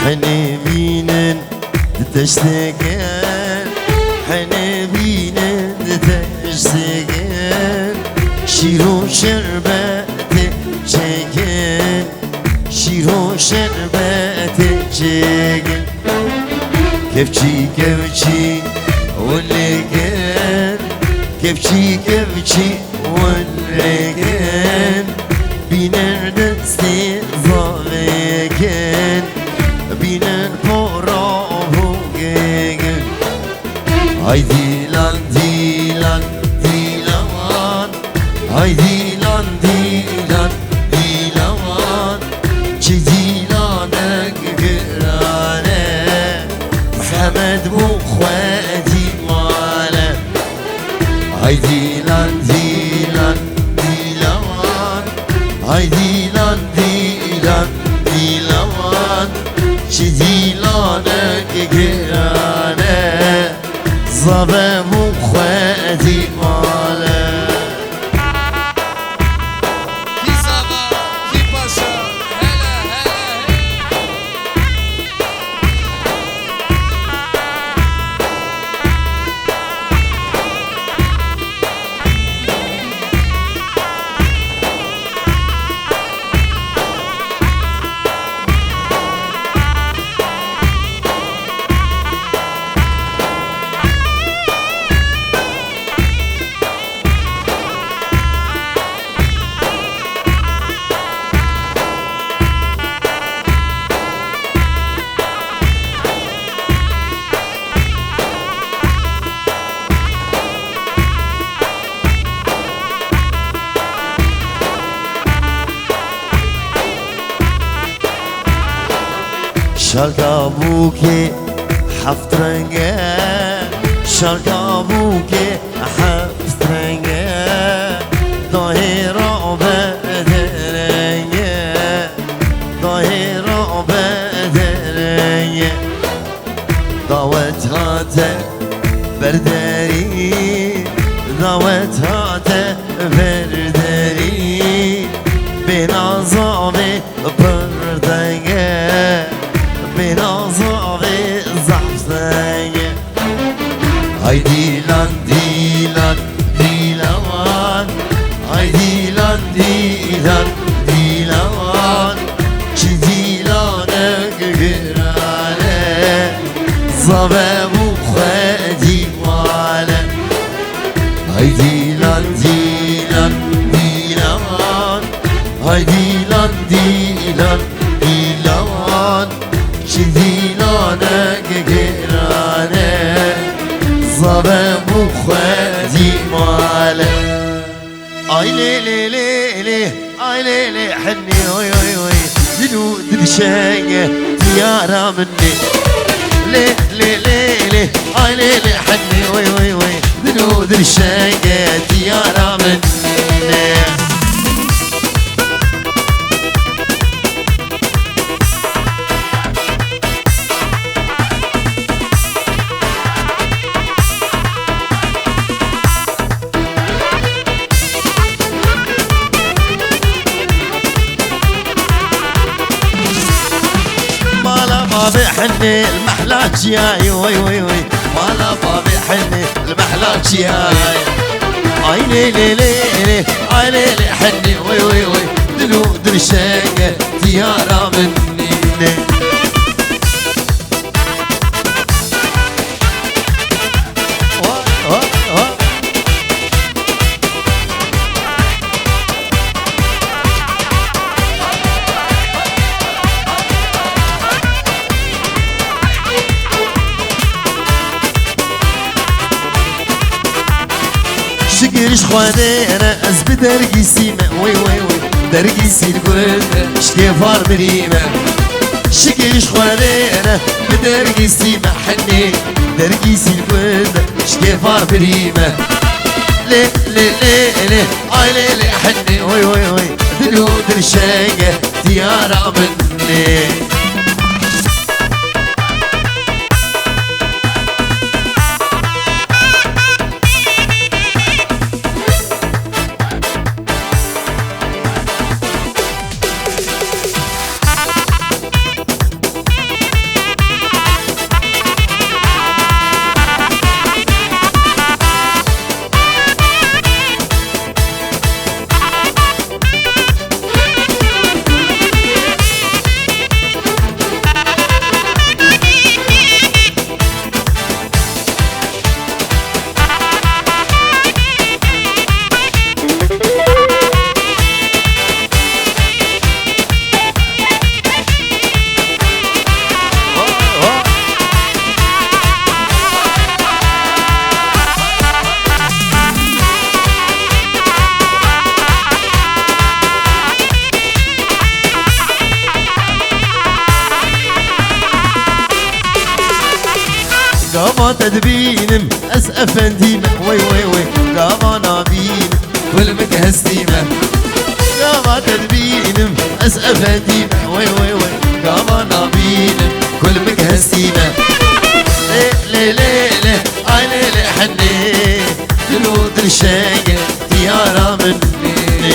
حني بينن تشتاقن حني بينن تشتاقن شيرو شربت چکن شیرو شربت چکن کفچی کفچی ولگن کفچی کفچی ولگن بینر دستی زالگن بینر پورا بوگن ای دیلان دیلان دیلان ای دیلان دیلان دیلان چی دیلانک گرانه محمد بو خوادی ماله ای دیلان دیلان دیلان ای دیلان دیلان دیلان چی دیلانک گرانه زبه بو خوادی ماله شالقابوكي حفت رنگه شالقابوكي حفت رنگه ظاهرا بدرنگه ظاهرا بدرنگه دعوت هاته برداری دعوت هاته برداری بنازامه بردنگه بنازاوی زحفزنگه ای دیلان دیلان دیلان ای دیلان دیلان دیلان چی دیلانک گرانه زبه بو خوادی ماله ای دیلان دیلان دیلان ای دیلان دیلان دیلان چی دیلانک گرانه زبه بو خوادی ماله آی لیلی لیلی آی لیلی حنی وی وی وی دلو دلشنگه دیارا منی لیلی لیلی آی لیلی حنی وی وی وی دلو دلشنگه دیارا منی بابي حني المحلاك جاي وي وي وي مالا بابي حني المحلاك جاي اي ليلي ليلي اي ليلي حني وي وي وي دلو درشاقة زيارة مني شكرش خواني انا از بدرقي سيمة وي وي وي درقي سيلقول شكيفار مريمة شكرش خواني انا بدرقي سيمة حني درقي سيلقول شكيفار مريمة لي لي لي لي اي لي لي حني وي وي وي دلو درشاقة ديارة مني قاما تدبينم أس أفنديمة وي وي وي قاما نابينم كل مكهستيمة قاما تدبينم أس أفنديمة وي وي وي قاما نابينم كل مكهستيمة لي لي لي آي لي لي حني دلود الشاقة ديارة مني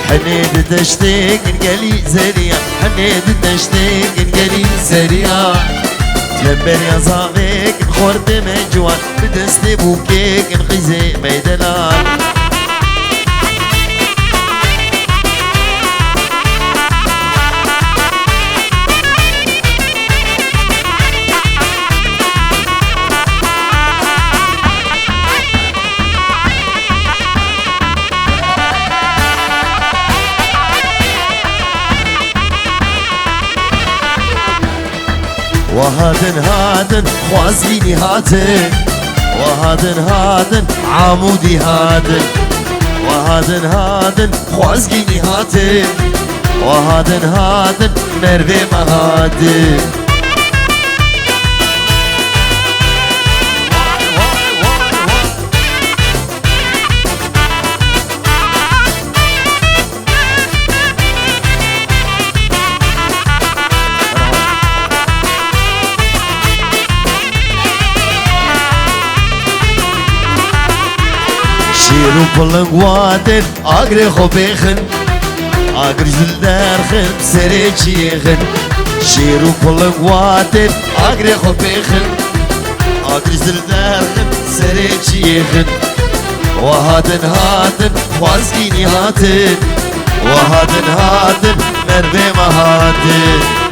حنيد تشتاق نقلي سريع حنيد تشتاق نقلي سريع تلبر يا صاغيك نخورت من جوان بدستي بوكيك نخيزي ميدلال وهادن هادن خوازيني هادن وهادن هادن عمودي هادن وهادن هادن خوازيني هادن وهادن هادن مروي مهادن شيرو بلنگ وادن آگر خوبیخن آگر زلدرخن سری چیخن شيرو بلنگ وادن آگر خوبیخن آگر زلدرخن سری چیخن وهادن هادن خوازگینی هاتن وهادن هادن مروی مهادن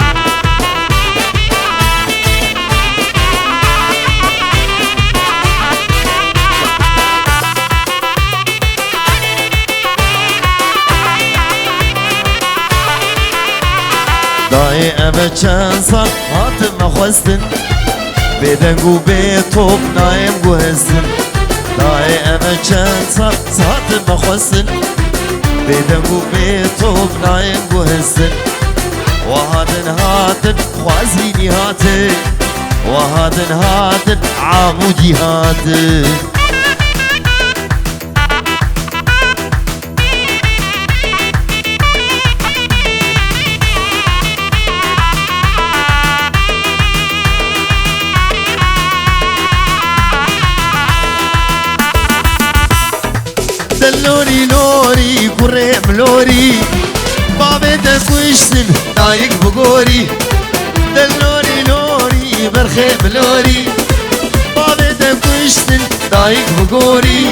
دای اوه چند سال هاتم مخواستن بدنگو به توب نایم گو هستن دای اوه چند سال هاتم مخواستن بدنگو به توب نایم گو هستن وهادن هاتن خوازینی هاتن وهادن هاتن عمودی هاتن دلوري لوري كريم لوري بابي تكوشتن نايك بقوري دلوري لوري برخيم لوري بابي تكوشتن نايك بقوري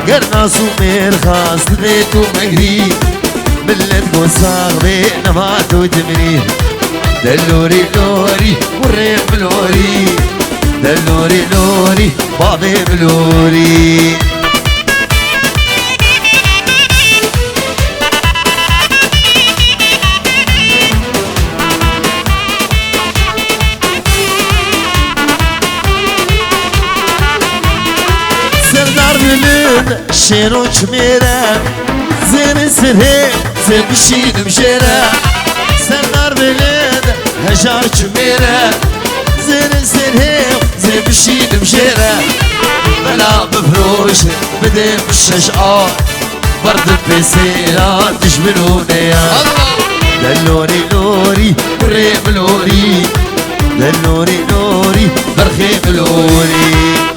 قرنا سومير خاص بيتو مقري ملت قصاغ بينا ما تمري دلوري لوري كريم لوري دلوري لوري بابي بلوري شيرو شميرة زين سرهيم زين بشيد مشيرة سردار بلد هجار شميرة زين سرهيم زين بشيد مشيرة بلا بفروش بدين بالشجعة برد بسيرة تشبلوني دلوري لوري بريم لوري دلوري لوري برخيم لوري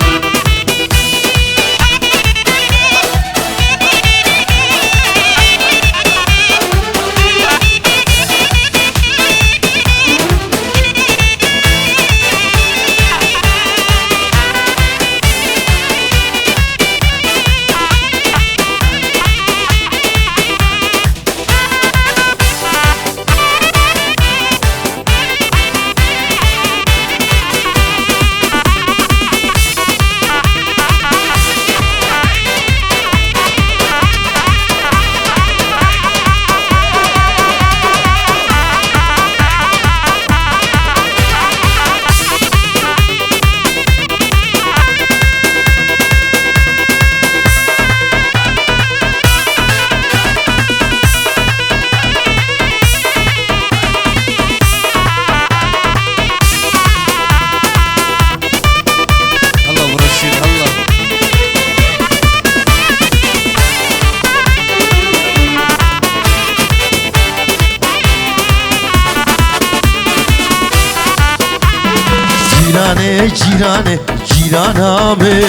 جیرانه جیرانه جیرانامه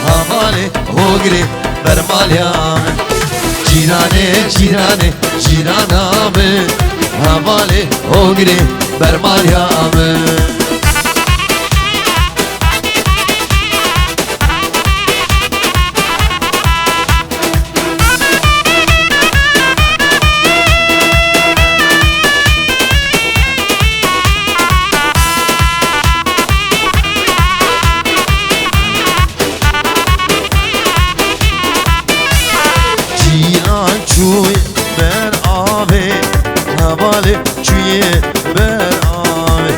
حواله هوگری برمالیامه جیرانه جیرانه جیرانامه حواله هوگری برمالیامه چوی بر آبه حواله چوی بر آبه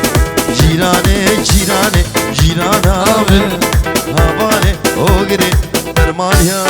جیرانه جیرانه جیرانه حواله اوگره در مالیا